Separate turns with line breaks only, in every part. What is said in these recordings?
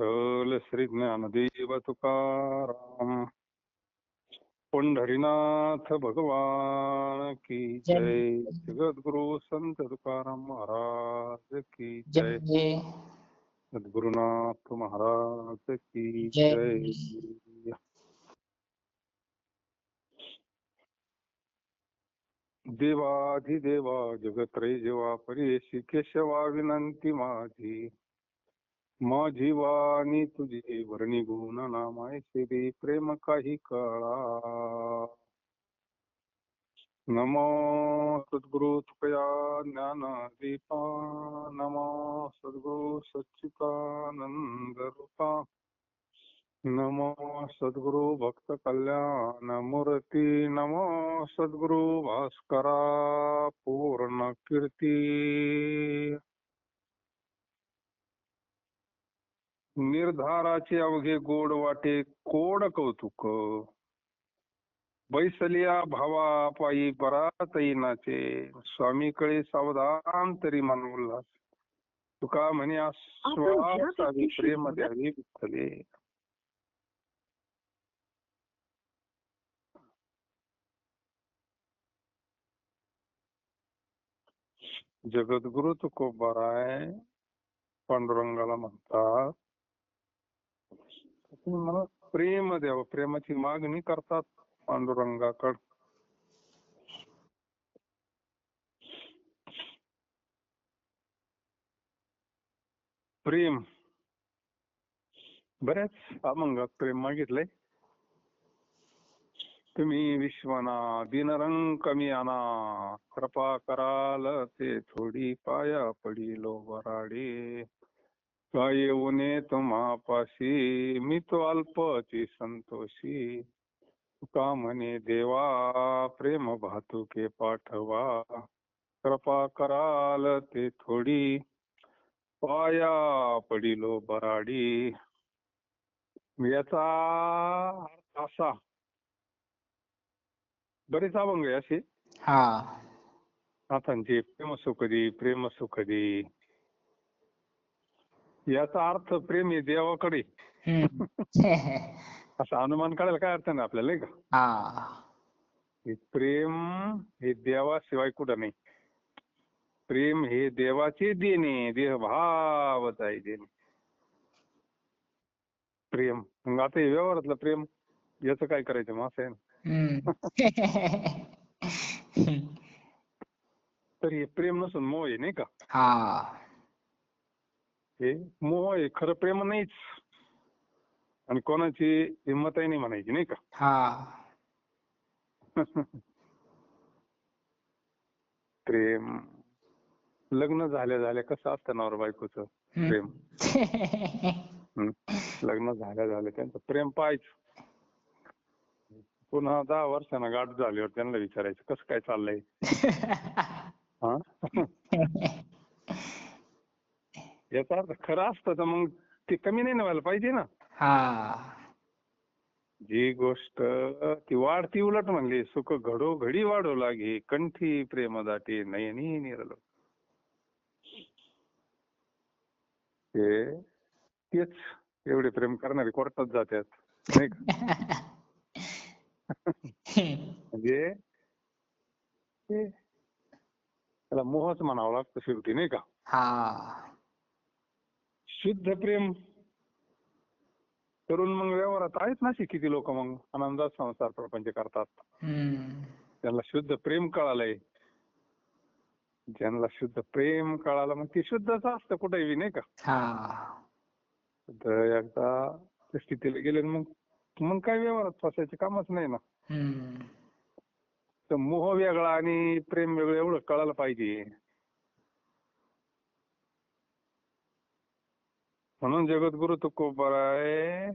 विठ्ठल श्री ज्ञानदेव तुकाराम. पंढरीनाथ भगवान की जय. जगद्गुरु संत तुकाराम महाराज की जय. सद्गुरुनाथ महाराज की जय. देवाधिदेवा जगत्रय जेवा परेशी केशवा विनंती माझी. माझी वाणी तुझी वर्णी गुण नामायचे दे प्रेम काही कळा. नमो सद्गुरु तुकया ज्ञान दीपा. नमो सद्गुरु सच्चिदानंद रूपा. नमो सद्गुरु भक्त कल्याण मूर्ती. नमो सद्गुरु भास्करा पूर्ण कीर्ती. निर्धाराचे अवघे गोड वाटे कोड कौतुक. बैसलिया भावा पायी बरात नाचे. स्वामीकडे सावधान तरी मन उल्हास. तुका म्हणे आस्वासावी प्रेम द्यावी विठ्ठले. जगद्गुरु तुकोबाराय पांडुरंगाला म्हणतात, तुम्ही मला प्रेम द्यावं. प्रेमाची मागणी करतात पांडुरंगाकड. प्रेम बऱ्याच अभंगात प्रेम मागितलंय. तुम्ही विश्वना दिनरंग कमी आणा. कृपा कराल ते थोडी पाया पडिलो वराडे. का येऊने तुम्हापाशी मी तो अल्पची संतोषी. तुका म्हणे देवा प्रेम भातुके पाठवा. कृपा कराल ते थोडी पाया पडिलो बराडी. याचा अर्थ असा, बरेच अभंग आहे असे नाथांचे. प्रेम सुख दे प्रेम सुख दे. याचा अर्थ प्रेम हे देवाकडे. असा अनुमान काढायला काय अर्थ नाही आपल्याला, नाही का? प्रेम हे देवाशिवाय कुठं नाही. प्रेम हे देवाचे देणे, देहभावच आहे देणे प्रेम. मग आता हे व्यवहारातलं प्रेम, याचं काय करायचं मग असं आहे ना. तर हे प्रेम नसून मोह आहे, नाही का? हे मोह आहे, खरं प्रेम नाहीच. आणि कोणाची हिंमतही नाही म्हणायची, नाही का? प्रेम लग्न झाल्या झाल्या कसं असतं नवरा बायकोचं प्रेम. लग्न झाल्या झाल्या त्यांचं प्रेम पाहायचं. पुन्हा 10 वर्षांना गाठ झाल्यावर त्यांना विचारायचं कसं काय चाललंय. याचा अर्थ खरं असतं तर मग ते कमी नाही व्हायला पाहिजे ना. जी गोष्ट ती वाढती उलट म्हणली. सुख घडो घडी वाढो लागे. कंठी प्रेम दाटे नयनी निरलो. तेच एवढे प्रेम करणारे कोर्टात जातात, नाही का? म्हणजे त्याला मोहच म्हणावं लागतं शेवटी, नाही का? शुद्ध प्रेम करून मग व्यवहारात आहेत ना किती लोक मग आनंदात संसार प्रपंच करतात. त्यांना शुद्ध प्रेम कळालंय. ज्यांना शुद्ध प्रेम कळालं मग ते शुद्धच असतं कुठेही, नाही का? तर एकदा त्या स्थितीला गेले मग काय व्यवहारात फसायचे कामच नाही ना. तर मोह वेगळा आणि प्रेम वेगळं एवढं कळायला पाहिजे. म्हणून जगद्गुरु तुकोबाराय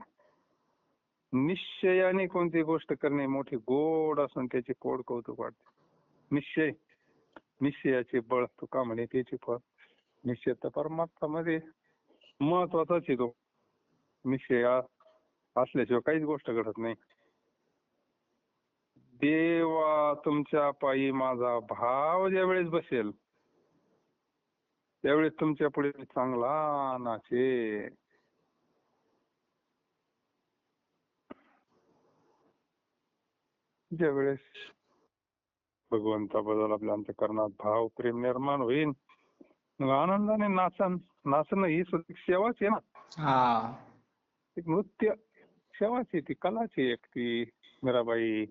निश्चयाने कोणती गोष्ट करणे मोठी गोड असून त्याचे कोड कौतुक वाटते. निश्चय, निश्चयाचे बळ तुका म्हणे त्याचे फळ. निश्चय तर परमार्थामध्ये महत्वाचाच आहे. तो निश्चय असल्याशिवाय काहीच गोष्ट घडत नाही. देवा तुमच्या पायी माझा भाव ज्या वेळेस बसेल त्यावेळेस तुमच्या पुढे चांगला नाचे. ज्या वेळेस भगवंताबद्दल आपल्या अंतःकरणात भाव प्रेम निर्माण होईल, मग आनंदाने नाचणं ही सुद्धा एक सेवाच आहे ना.
हा.
एक नृत्य सेवाच आहे, ती कलाच आहे एक ती. मीराबाई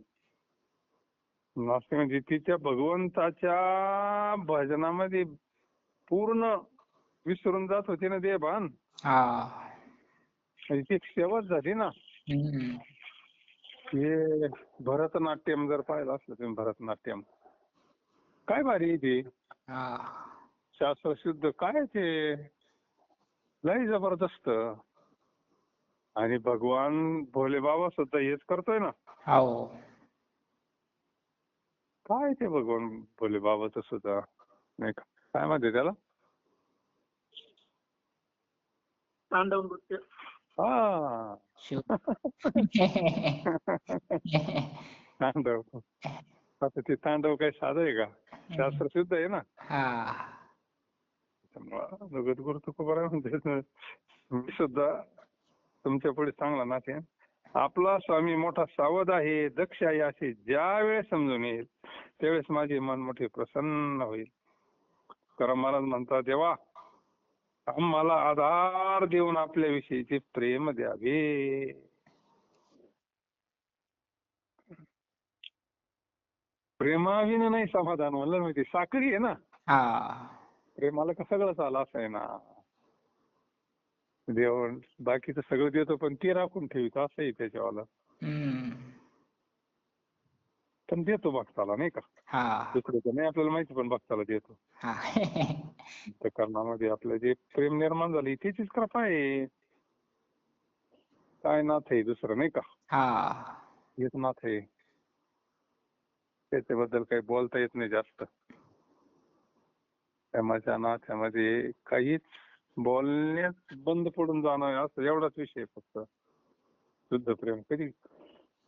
नाचते म्हणजे तिच्या भगवंताच्या भजनामध्ये पूर्ण विसरून जात होती ना देहभान.
हा.
म्हणजे ती एक सेवाच झाली ना.
हम्म.
हे भरतनाट्यम जर पाहिलं असलं तुम्ही, भरतनाट्यम काय भारी आहे ते.
हा.
शास्त्रशुद्ध काय ते, लय जबरदस्त. आणि भगवान भोले बाबा सुद्धा हेच करतोय ना.
हो.
काय ते भगवान भोले बाबाचं सुद्धा नाही का, काय म्हणते त्याला, तांडव नृत्य. हा.
शिव.
तांडव. आता ते तांडव काही साधं आहे का, शास्त्रशुद्ध आहे ना.
हा.
जगद्गुरु तुकोबाराय म्हणते, मी सुद्धा तुमच्या पुढे चांगला नाचेन. आपला स्वामी मोठा सावध आहे, दक्ष आहे, असे ज्या वेळेस समजून येईल त्यावेळेस माझे मन मोठे प्रसन्न होईल. कारण महाराज म्हणतात, देवा आम्हाला आधार देऊन आपल्याविषयीचे प्रेम द्यावे. प्रेमाविना नाही समाधान, म्हणलं माहिती, साखरी आहे ना.
हा.
प्रेमाला का सगळंच आलं असं आहे ना. देव बाकीचं सगळं देतो पण ते राखून ठेवतो, असं आहे त्याच्यावाला.
हम्म.
पण देतो भक्ताला, नाही का.
हा.
दुसऱ्याचं नाही आपल्याला माहिती, पण भक्ताला देतो.
हा.
त्या कर्णामध्ये आपलं जे प्रेम निर्माण झाली त्याचीच कृपा आहे. काय नाथ आहे दुसरं, नाही का.
हा.
हेच नाथ आहे, त्याच्याबद्दल काही बोलता येत नाही जास्त. प्रेमाच्या नाथ्यामध्ये काहीच बोलण्यात बंद पडून जाणं, असं एवढाच विषय फक्त. शुद्ध प्रेम कधी,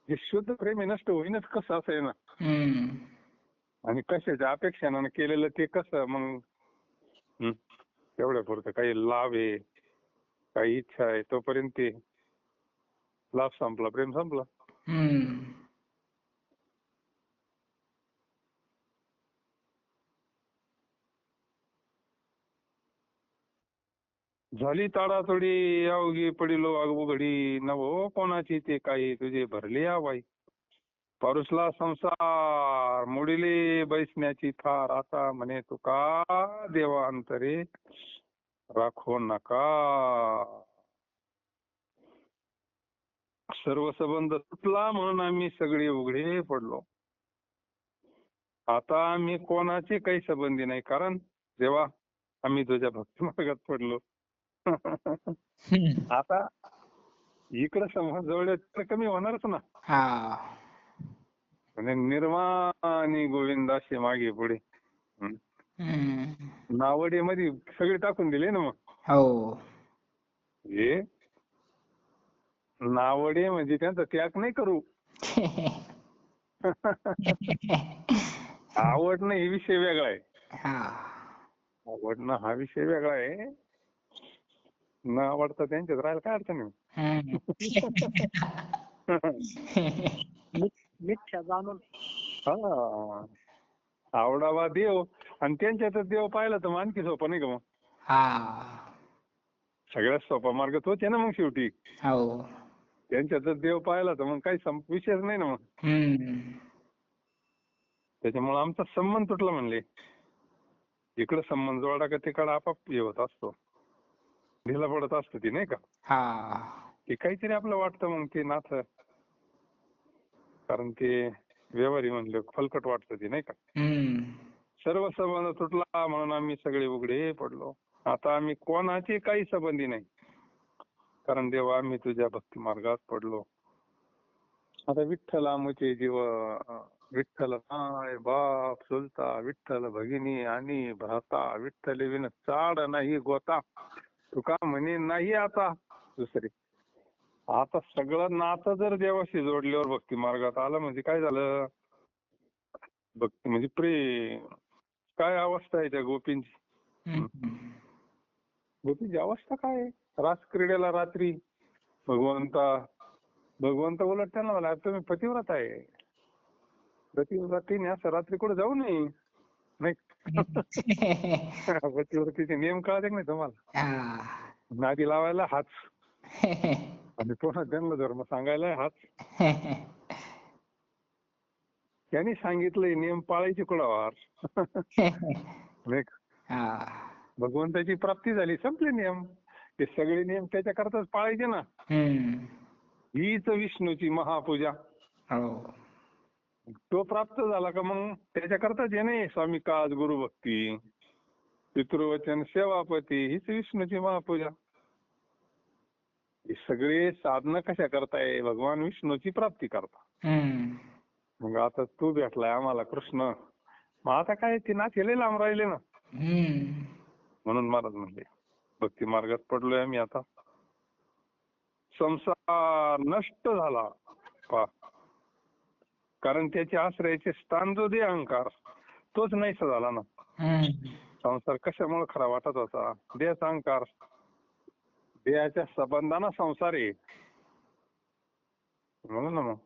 जे शुद्ध प्रेम आहे नष्ट होईनच कसं, असं आहे ना.
हम्म.
आणि कशाच्या अपेक्षानं केलेलं ते कसं मग, तेवढ्या पुरतं काही लाभ आहे, काही इच्छा आहे, तोपर्यंत ते लाभ संपला, प्रेम संपला.
हम्म.
झाली ताडातोडी अवघी पडिलो अवघडी, नवो कोणाची ते काही तुझे भरले आवाई. परुसला संसार मुडिले बैसण्याची थार, आता म्हणे तुका देवा अंतरे राखो नका. सर्व संबंध तुटला म्हणून आम्ही सगळे उघडे पडलो. आता आम्ही कोणाचे काही संबंधी नाही, कारण देवा आम्ही तुझ्या भक्ती मार्गात पडलो. आता इकडे समाज जवळ कमी होणारच ना.
हा.
म्हणजे निर्माणी गोविंदाशी मागे पुढे.
हम्म.
नावडे मध्ये सगळे टाकून दिले ना. मग
हो.
हे नावडे म्हणजे त्यांचा त्याग नाही करू. आवडणं हे विषय वेगळा आहे.
हा.
आवडणं हा विषय वेगळा आहे. न आवडता त्यांच्यात राहायला काय अडचण नाही.
हम्म.
मिथ्या जाणून, हा, आवडावा देव, आणि त्यांच्यातच देव पाहिला तर मग आणखी सोपं नाही का. मग
हा.
सगळ्यात सोपा मार्ग तोच आहे ना मग शेवटी.
हो.
त्यांच्यातच देव पाहिला तर मग काही विषयच नाही ना. मग
हम्म.
त्याच्यामुळे आमचा संबंध तुटला म्हणले. इकडे संबंध जोडा का तिकडे आपाप हे होत असतो, ढिला पडत असतो ती, नाही का.
हा.
ते काहीतरी आपलं वाटतं मग ते नाथ, कारण ते व्यवहारी म्हणलं फलकट वाटतं ते, नाही का.
हम्म.
सर्व संबंध तुटला म्हणून आम्ही सगळे उघडे पडलो. आता आम्ही कोणाचे काही संबंधी नाही, कारण देवा आम्ही तुझ्या भक्ती मार्गात पडलो. आता विठ्ठल आमुचे जीव, विठ्ठल माय बाप चुलता, विठ्ठल भगिनी आणि भ्राता, विठ्ठल विन चाड नाही गोता, तुका म्हणे नाही आता दुसरे. आता सगळं नातं जर देवाशी जोडल्यावर भक्ती मार्गात आलं म्हणजे काय झालं, भक्ती म्हणजे प्रेम. काय अवस्था आहे त्या गोपींची. गोपींची अवस्था काय आहे, रासक्रीडेला रात्री भगवंत उलट त्यांना म्हणा तुम्ही पतिव्रत आहे. पतिव्रतीने असं रात्री कुठे जाऊ नये नाही. पतिव्रतीचे नियम कळते नाही तुम्हाला.
हा.
नादी लावायला हाच आणि पुन्हा त्यांना धर्म सांगायला हाच. त्यांनी सांगितलंय नियम पाळायचे कुणावर. नाही का?
हा.
भगवंताची प्राप्ती झाली संपले नियम. ते सगळे नियम त्याच्याकरताच पाळायचे ना. हीच विष्णूची महापूजा.
हो.
तो प्राप्त झाला का मग त्याच्याकरताच आहे नाही स्वामी काज गुरुभक्ती पितृवचन सेवापती हीच विष्णूची महापूजा. हे सगळे साधनं कशा करताय भगवान विष्णूची प्राप्ती करता. मग आता तू भेटलाय आम्हाला कृष्ण, मग आता काय ते नातेले लांब राहिले ना. म्हणून महाराज म्हणले भक्ती मार्गात पडलोय आम्ही आता. संसार नष्ट झाला पा, कारण त्याच्या आश्रयाचे स्थान जो दे अहंकार तोच नाहीसा झाला ना. संसार कशामुळे खरा वाटत होता? देहाचा अहंकार. देहाच्या संबंधाना संसार आहे म्हणून ना. मग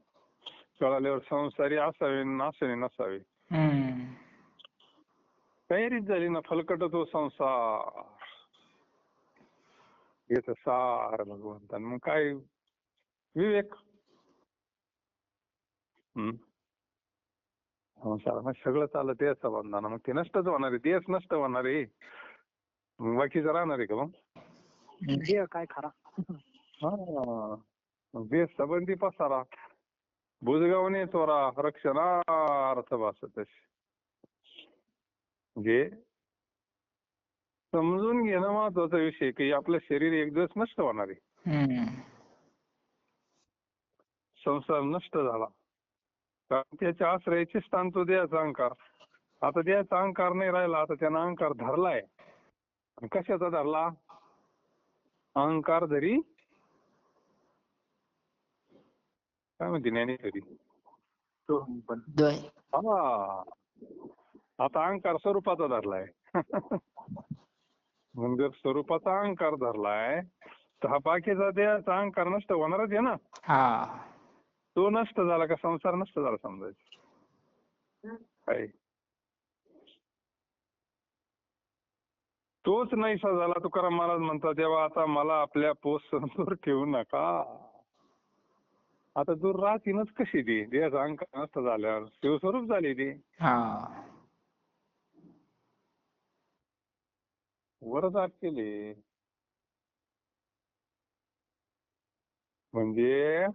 कळाल्यावर संसारी असावे नासावे नसावे तयारीच झाली ना. फलकट तो संसार याच सार भगवंतान. मग काय विवेक. संसारामध्ये सगळं चाललं देह संबंधानं. मग ते नष्टच होणार आहे. देहच नष्ट होणार आहे. मग बाकीचं राहणार आहे का मग?
देह काय खरा.
देह संबंधी पसारा बुजगावणे चोरा रक्षणार्थ भासत. म्हणजे समजून घेणं महत्वाचा विषय की आपलं शरीर एक दिवस नष्ट होणार आहे. संसार नष्ट झाला कारण त्याच्या आश्रयाचे स्थान तो देहाचा अहंकार. आता देहाचा अहंकार नाही राहिला. आता त्यानं अहंकार धरलाय. कशाचा धरला? अहंकार धरी काय म्हणते ज्ञानेश्वरी. हा आता अहंकार स्वरूपाचा धरलाय. मग जर स्वरूपाचा अहंकार धरलाय तर हा बाकीचा देहाचा अहंकार नष्ट होणारच आहे ना. तो नष्ट झाला का संसार नष्ट झाला समजायचं. काय तोच नाहीसा झाला. तुकाराम महाराज म्हणतात तेव्हा आता मला आपल्या पोस्ट ठेवू नका. आता दूर राहतीनच कशी ती देहाचा अहंकार नष्ट झाल्यावर शिवस्वरूप झाली ती. वरच आत केले म्हणजे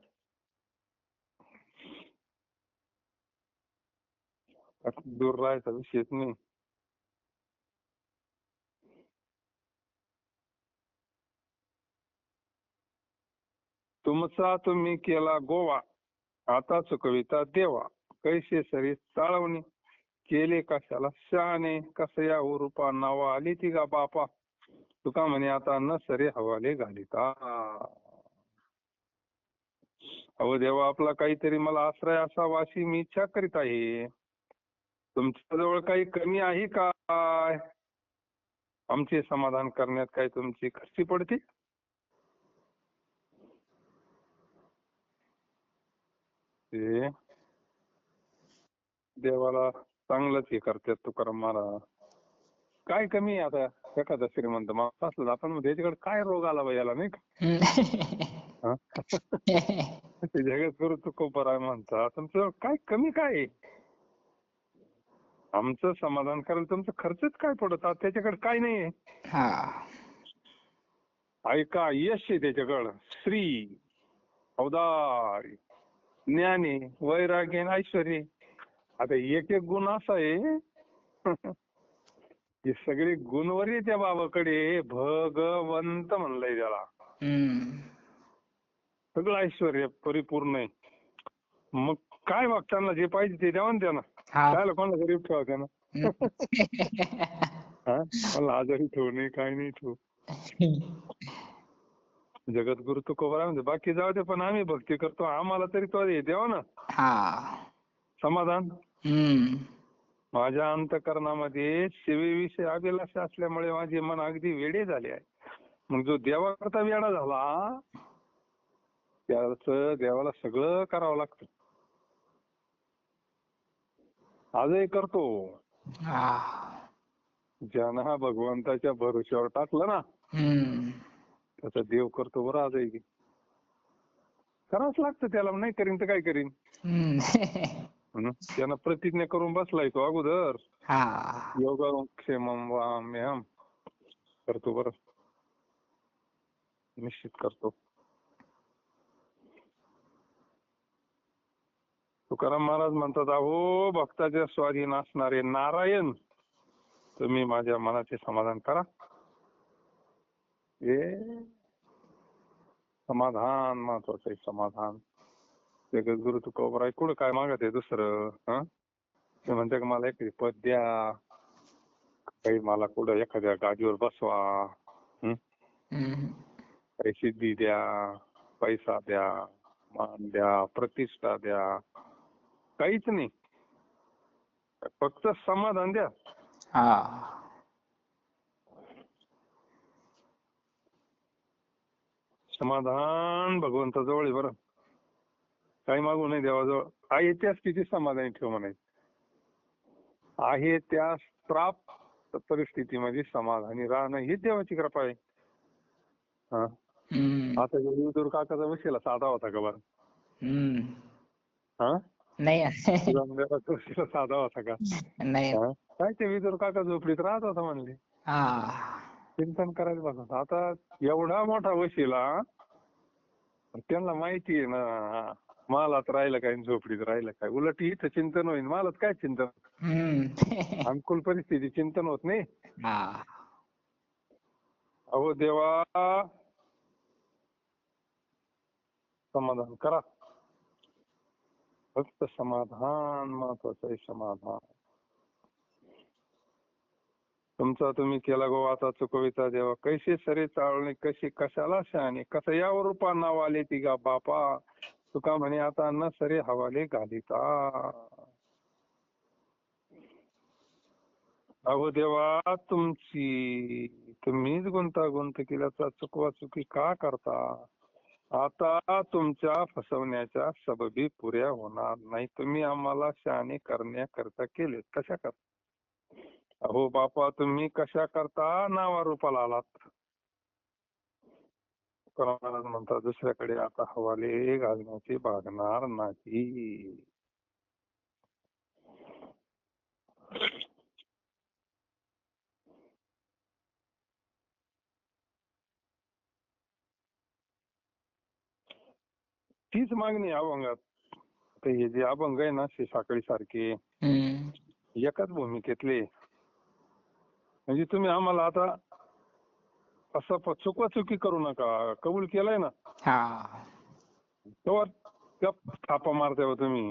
दूर राहायचा विषयच नाही. तुमचा तुम्ही केला गोवा आता चुकविता देवा कैसे सरी चाळवणे केले कशाला शहाणे कसया रूपा नावा आली ती का बापा तुका म्हणे आता न सरे हवाले घालिता. अहो देवा आपला काहीतरी मला आश्रय असावा अशी मी इच्छा करीत आहे. तुमच्याजवळ काही कमी आहे काय? आमचे समाधान करण्यात काही तुमची खर्ची पडते? ते देवाला चांगलंच हे करतात तुकाराम महाराज. काय कमी आहे आता एखादा श्रीमंत माणूस असला आपण म्हणजे याच्याकडे काय रोग आला बाई याला नाही का. जगत करू तुकोबराय म्हणतात. तुमचं काय कमी काय आहे? आमचं समाधान करायला तुमचं खर्चच काय पडतात? त्याच्याकडे काय नाहीये. ऐका यश आहे त्याच्याकडं, श्री औदार्य ज्ञान आहे वैराग्य आणि ऐश्वर्य. आता एक एक गुण असा आहे हे सगळे गुणवरी त्या बाबाकडे भगवंत म्हणलंय त्याला. सगळं ऐश्वर्य परिपूर्ण आहे. मग काय भक्तांना जे पाहिजे ते द्यावं ना त्यानं. काय कोणाला गरीब ठेवा त्यानं. मला आजारी ठेवू नये काही नाही ठेवू. जगद्गुरु तुकोबरा म्हणजे बाकी जाऊ दे पण आम्ही भक्ती करतो आम्हाला तरी तो द्यावा ना समाधान. माझ्या अंतःकरणामध्ये सेवेविषयी अभिलाषा असल्यामुळे माझे मन अगदी वेडे झाले आहे. मग जो देवाकरता वेडा झाला त्याच देवाला सगळं करावं लागतं. आजही करतो.
हा.
ज्यानं हा भगवंताच्या भरोश्यावर टाकलं ना
हम्म.
त्याचा देव करतो बरं आजही. करावंच लागतं त्याला, नाही करीन तर काय करीन.
हम्म.
त्यानं प्रतिज्ञा करून बसलाय तो अगोदर.
हा.
योगं क्षेमं वाम्यहं. करतो बरं, निश्चित करतो. तुकाराम महाराज म्हणतात, अहो भक्ताच्या स्वाधीन असणारे नारायण, तुम्ही माझ्या मनाचे समाधान करा. हे समाधान महत्वाचं आहे, समाधान. जगद्गुरु तुकोबाराय कुठं काय मागत आहे दुसरं? ते म्हणते की मला एक पद द्या, काही मला कुठं एखाद्या गादीवर बसवा,
हम्म.
काही सिद्धी द्या, पैसा द्या, मान द्या, प्रतिष्ठा द्या, काहीच नाही. फक्त समाधान द्या.
हा.
समाधान भगवंताजवळ आहे बरं. काही मागू नाही देवाजवळ. आहे त्याच किती समाधानी ठेव म्हणायचं. आहे त्या प्राप्त परिस्थितीमध्ये समाधानी राहणं ही देवाची कृपा आहे. हा.
हम्म.
आता विदुर काकाचा वशिला साधा होता का बरं?
हम्म.
हा?
नाही.
देवाचा वशिला साधा होता का?
नाही.
काय ते विदुर काका झोपडीत राहत होता म्हणले.
हा.
चिंतन करायचं बघा. आता एवढा मोठा वशिला, त्यांना माहिती आहे ना मालात राहिलं काय झोपडीत राहिलं काय. उलट इथं चिंतन होईल, मालात काय चिंतन.
हम्म.
अनुकूल परिस्थिती चिंतन होत नाही.
हा.
अहो देवा समाधान करा. फक्त समाधान महत्वाचं आहे, समाधान. तुमचा तुम्ही केला गो आता चुकविता देवा, कैसे सरे चाळणे कशी कशाला शहाणे, कसं यावर रूपा नाव आले ती गा बापा, तुका म्हणे आता न सरे हवाले घालिता. अहो देवा तुम्हीच गुंतागुंत केल्याचा चुकवा चुकी का करता. आता तुमच्या फसवण्याच्या सबबी पुऱ्या होणार नाही. तुम्ही आम्हाला शहाणे करण्याकरता केले. कशा करता? अहो बापा तुम्ही कशा करता नावारूपाला आलात. महाराज म्हणतात दुसऱ्याकडे आता हवाले घालण्याचे भागणार नाही. तीच मागणी अभंगात. हे जे अभंग आहे ना साखळी सारखे
हम्म.
एकाच भूमिकेतले. म्हणजे तुम्ही आम्हाला आता असं चुकवाचुकी करू नका. कबूल केलाय ना,
हा.
तेव्हा थापा मारते हो तुम्ही.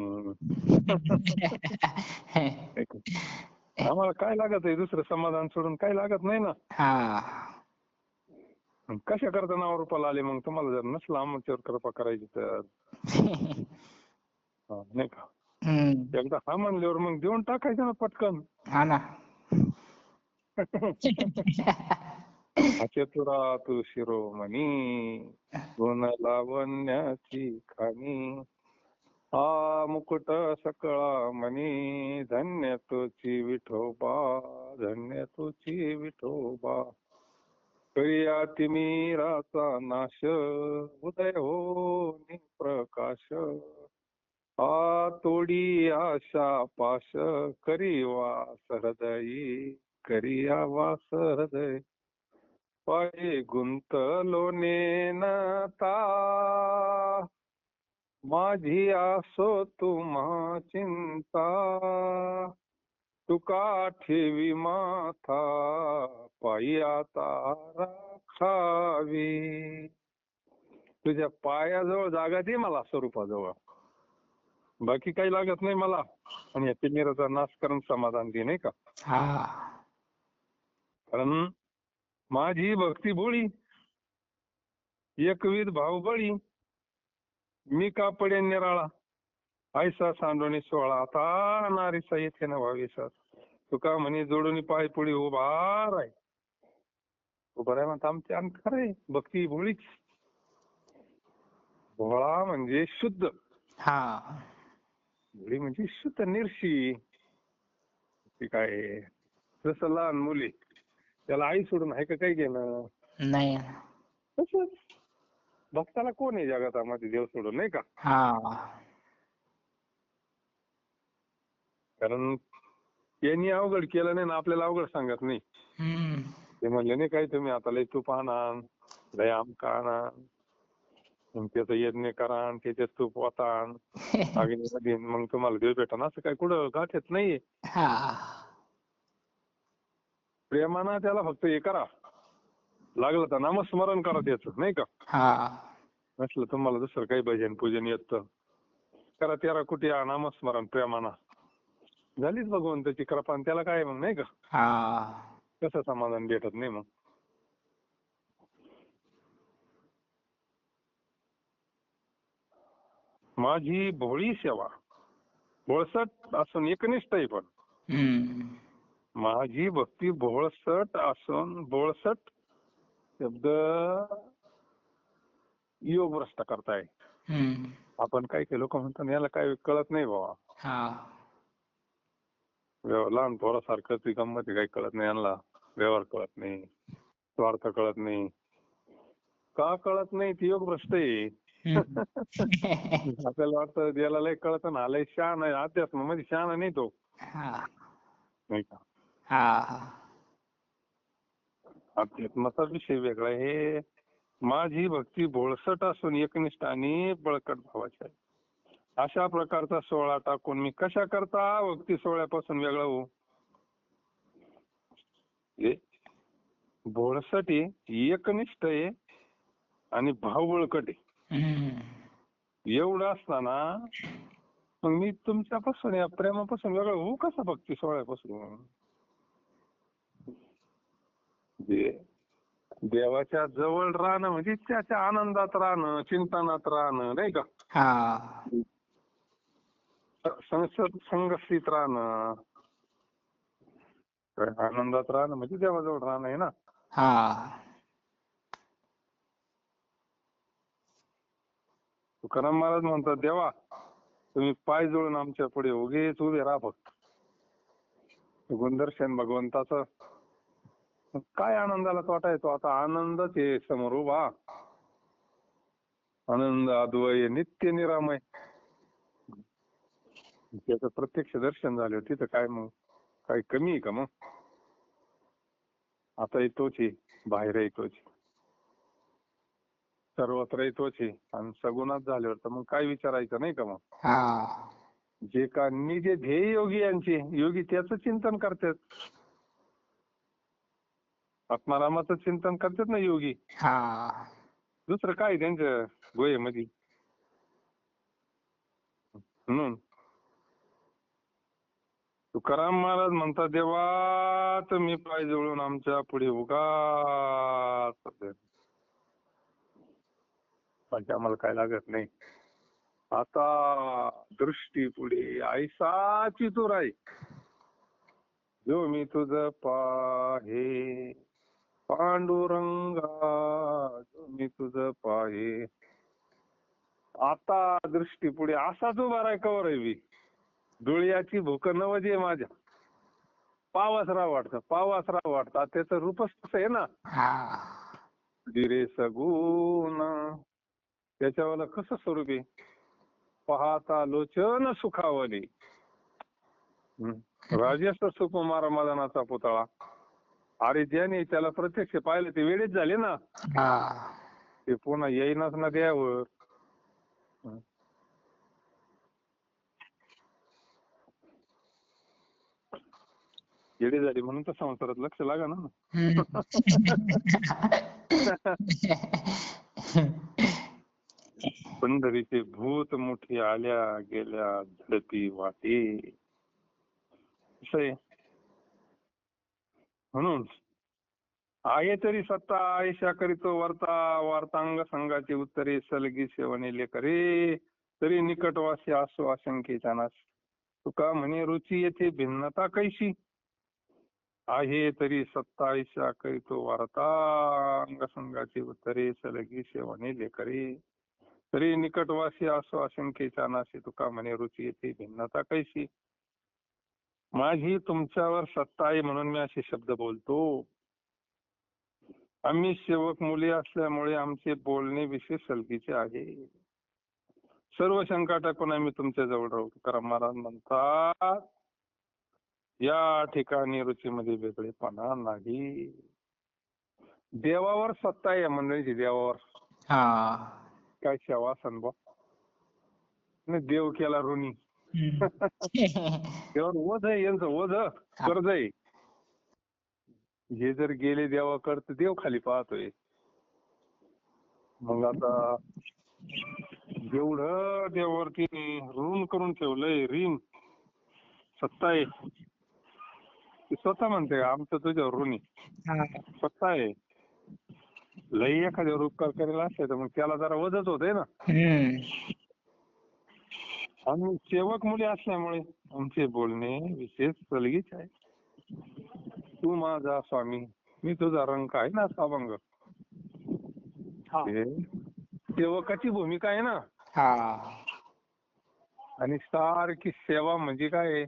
आम्हाला काय लागत आहे दुसरं समाधान सोडून, काय लागत नाही ना.
हा.
कशा करता नावारूपाला आले मग? तुम्हाला जर नसलं आमच्यावर कृपा करायची तर नाही का.
हम्म.
एकदा हा म्हणल्यावर मग देऊन टाकायचं ना पटकन.
हा ना.
अचतुरा तू शिरोमणी, गुण लावण्याची खाणी, हा मुकुट सकळा मनी, धन्य तुची विठोबा, धन्य तुची विठोबा. करिया तिमिराचा नाश, उदय होनी प्रकाश, हा तोडी आशा पाश, करी वास हृदयी, करिया वास हृदय. पाये गुंतलो नेनता, माझी आसो तुम्हा चिंता, तुका ठेवी माथा, पायी आता राखावी. तुझ्या पायाजवळ जागा दे मला स्वरूपाजवळ, बाकी काही लागत नाही मला. आणि या तिमिराचा नाश करून समाधान दे, नाही का.
हा.
कारण माझी भक्ती भोळी, एकविध भाव बळी, मी का पडे निराळा, ऐसा सांडोणी सोळा, आता नारीसा येथे न व्हावी सर. तुका म्हणे जोडून पाय पुढे उभा राय. उभा राय म्हणता आमचे अंत खरे. भक्ती भोळीच. भोळा म्हणजे शुद्ध,
हा.
भोळी म्हणजे शुद्ध, निर्शी. ती काय जसं लहान मुली त्याला आई सोडून आहे का काही घेणं
नाही.
तसंच भक्ताला कोण आहे जगातामध्ये देव सोडून नाही का.
हा.
कारण यांनी अवघड केलं नाही ना आपल्याला अवघड सांगत नाही.
हम्म.
ते म्हणले नाही काय तुम्ही आता लय तूप आणा लय आमका आणा मग त्याचं यज्ञ करा आणि त्याच्यात तूप वाता अग्नीमध्ये मग तुम्हाला देव भेटन असं काय कुठं गाठ्यात नाहीये.
हा.
प्रेमानं त्याला फक्त हे करा लागलं तर नामस्मरण करा त्याचं नाही का.
हा.
नसलं तुम्हाला दुसरं काही भजन पूजन येतं करा 13 कोटी नामस्मरण प्रेमानं झालीच भगवंताची कृपा आणि त्याला काय मग नाही का.
हा.
कसं समाधान भेटत नाही मग. माझी भोळी सेवा भोळसट असून एकनिष्ठ आहे पण
हम्म.
माझी भक्ती भोळसट असून भोळसट शब्द योग भ्रष्ट करताय.
हम्म.
आपण काही काही लोक म्हणतात याला काही कळत नाही बाबा
हा.
लहान पोरासारखं ती गंमत काही कळत नाही यांना व्यवहार कळत नाही स्वार्थ कळत नाही. का कळत नाही ती योग भ्रष्ट आहे.
हम्म.
आपल्याला वाटतं याला लय कळत ना लय शहाणा आहे अध्यात्म मध्ये शहाणा नाही तो
हा.
नाही का.
हा.
अध्यात्माचा विषय वेगळा आहे. माझी भक्ती भोळसट असून एकनिष्ठ आणि बळकट भावाची आहे. अशा प्रकारचा सोहळा टाकून मी कशा करता भक्ती सोहळ्यापासून वेगळा होऊ. भोळसट आहे एकनिष्ठ आहे आणि भाव बळकट आहे.
हम्म.
एवढं असताना मग मी तुमच्यापासून या प्रेमापासून वेगळं होऊ कसा भक्ती सोहळ्यापासून. देवाच्या जवळ राहणं म्हणजे त्याच्या आनंदात राहणं चिंतनात राहणं नाही का.
हा.
संगस्थित राहणं आनंदात राहणं म्हणजे देवाजवळ राहणं आहे ना.
हा.
तुकाराम महाराज म्हणतात देवा तुम्ही पाय जोडून आमच्या पुढे उगेच उभे राहा फक्त. गुणदर्शन भगवंताचं काय आनंदाला तोटा येतो आता आनंदच आहे समोर उभा आनंद अद्वय नित्य निरामय त्याचं प्रत्यक्ष दर्शन झालं तिथं काय मग काही कमी आहे का मग. आता येतोच आहे बाहेर येतोच सर्वत्र येतोच आहे आणि सगुणात झाल्यावर तर मग काय विचारायचं नाही का मग.
हा.
जे का जे ध्येय योगी यांचे योगी त्याचं चिंतन करतात आत्मारामाचं चिंतन करतात ना योगी.
हा.
दुसरं काय त्यांच्या गोयेमध्ये म्हणून तुकाराम महाराज म्हणतात देवा तुम्ही पाय जोडून आमच्या पुढे उगाच बाकी आम्हाला काय लागत नाही. आता दृष्टी पुढे ऐसाची तू राही जो मी तुझ पाहे पांडुरंगा जो मी तुझ पाहे. आता दृष्टी पुढे असाच उभा राय कवर आहे डोळ्याची भूक नवजे माझ्या पावसराव वाटतं त्याचं रूपच तसं आहे ना.
हा.
दिरे सगुण त्याच्यावाला कसं स्वरूप आहे पाहता लोचन सुखावली. राजेश सुकुमार मदनाचा पुतळा अरे ज्याने त्याला प्रत्यक्ष पाहिलं ते वेळेच झाले ना.
हा.
ते पुन्हा येईनच ना द्यावर. येडे झाली म्हणून तर संसारात लक्ष लागा ना. पंढरीचे भूत मोठी आल्या गेल्या झडपी वाटे आहे म्हणून आहे तरी सत्ता आयशा करीतो वार्ता वार्तांग संघाची उत्तरे सलगी सेवने लेकरे तरी निकटवासी असो आशंकेच्या नाश. तुका म्हणे रुची येथे भिन्नता कैशी आहे तरी सत्ता आयशा करीतो वार्ता अंगसंगाची उत्तरे सलगी सेवने लेकरे तरी निकटवासी असो आशंकेच्या नाशी. तुका म्हणे रुची येथे भिन्नता कैशी माझी तुमच्यावर सत्ता आहे म्हणून मी असे शब्द बोलतो. आम्ही सेवक मुली असल्यामुळे आमचे बोलणे विशेष सलगीचे आहे. सर्व शंका टाकून आम्ही तुमच्या जवळ राहू. तुकाराम महाराज म्हणतात, या ठिकाणी रुचीमध्ये वेगळेपणा नाही. देवावर सत्ता आहे या मंडळीची, देवावर.
हा.
काय सेवा सनबा नाही, देव केला ऋणी. देवावर ओझ आहे, यांचं ओझ कर्ज आहे. हे जर गेले देवाकडे तर देव खाली पाहतोय. मग आता जेवढं देवावरती ऋण करून ठेवलंय, ऋण सत्ता आहे, ती स्वतः म्हणते आमचं तुझ्यावर ऋणी सत्ता आहे. लई एखाद्यावर उपकार करायला असले तर मग त्याला जरा वजच होते ना. आणि सेवक मुली असल्यामुळे आमचे बोलणे विशेष सलगीच आहे. तू माझा स्वामी, मी तुझा रंक आहे ना सावंग. हे सेवकाची भूमिका आहे ना. आणि सारखी सेवा म्हणजे काय,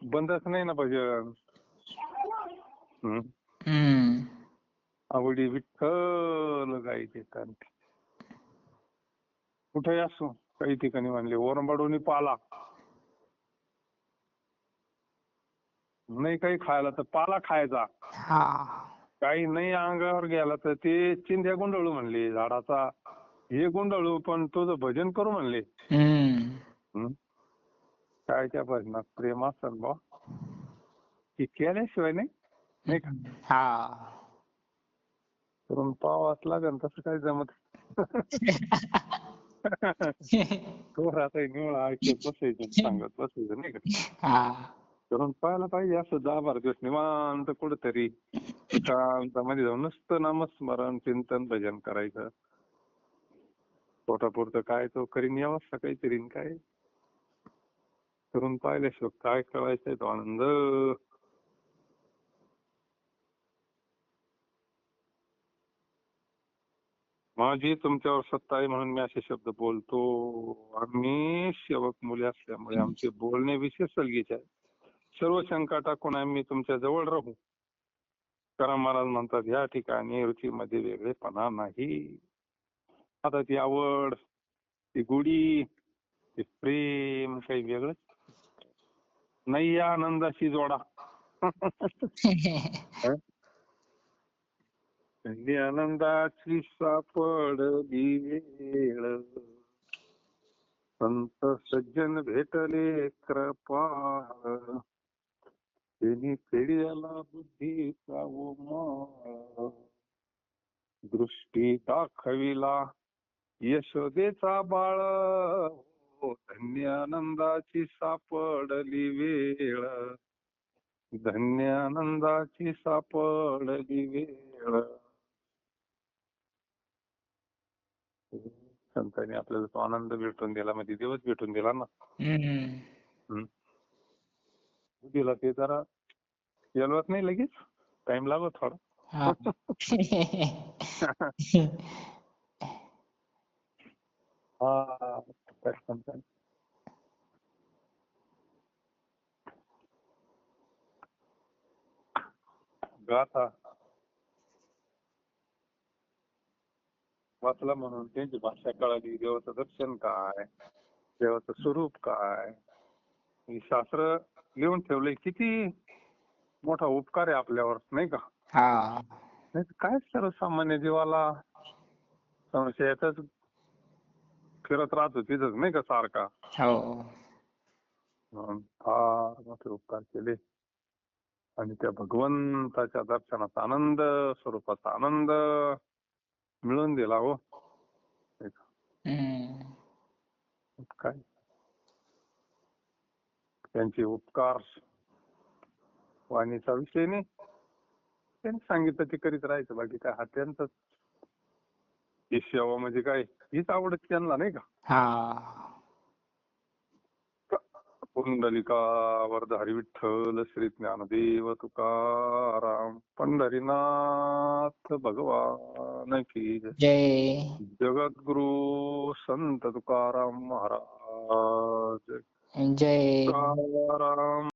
बंदच नाही ना भजन. आवडी विठ्ठल गायचे कांती. कुठे असो, काही ठिकाणी म्हणले ओरंबाडून पाला नाही, काही खायला तर पाला खायचा. काही नाही अंगावर गेला तर ते चिंध्या गुंडळू म्हणले झाडाचा. हे गुंडळू पण तुझं भजन करू म्हणले. काय त्या भजनात प्रेम असेल बा, की केल्याशिवाय नाही का. करून पावाच लागेल, तसं काय जमत. तो राहता निवळा ऐकत बसायचं, सांगत बसायचं नाही का. करून पाहायला पाहिजे असं 10-12 दिवस निवांत कुठेतरी एकांतामध्ये जाऊन नुसतं नामस्मरण चिंतन भजन करायचं. पोटापुरतं काय तो करीन व्यवस्था काहीतरी काय करून पाहिल्याशिवाय काय कळायचंय तो आनंद. माझी तुमच्यावर सत्ता आहे म्हणून मी असे शब्द बोलतो. आम्ही सेवक मुली असल्यामुळे आमचे बोलणे विशेष सलगीचे आहे. सर्व शंका टाकून आम्ही तुमच्या जवळ राहू. तुकाराम महाराज म्हणतात, या ठिकाणी रुचीमध्ये वेगळेपणा नाही. आता ती आवड, ती गोडी, ते प्रेम काही वेगळंच नाही. या आनंदाची जोडा आनंदाची सापडली वेळ, संत सज्जन भेटले कृपाळ, त्यांनी फेडला बुद्धीचा उमाळ, दृष्टी दाखविला यशोदेचा बाळ, धन्य आनंदाची सापडली वेळ, धन्य आनंदाची सापडली वेळ. संतांनी आपल्याला तो आनंद भेटून दिला, म्हणजे दिवस भेटून दिला ना. दिला ते जरा येलवत नाही, लगेच टाइम लागत थोडा. गाथा वाचला म्हणून त्यांची भाषा कळाली, देवाचं दर्शन काय, देवाचं स्वरूप काय, हे शास्त्र लिहून ठेवलंय. किती मोठा उपकार आहे आपल्यावर नाही का. नाही काय सर्वसामान्य जीवाला संशयातच फिरत राहतो तिथंच नाही का सारखा. फार मोठे उपकार केले आणि त्या भगवंताच्या दर्शनाचा आनंद, स्वरूपाचा आनंद मिळून दिला हो. काय त्यांचे उपकार वाणीचा विषय नाही, त्यांनी सांगितलं ते करीत राहायचं. बाकी काय हा त्यांचाच सेवा म्हणजे काय, हीच आवडत त्यांना नाही का. पुंडलिका वरद हरी विठ्ठल श्री ज्ञानदेव तुकाराम पंढरीनाथ भगवान की जय. जगद्गुरु संत तुकाराम महाराज जय. तुकाराम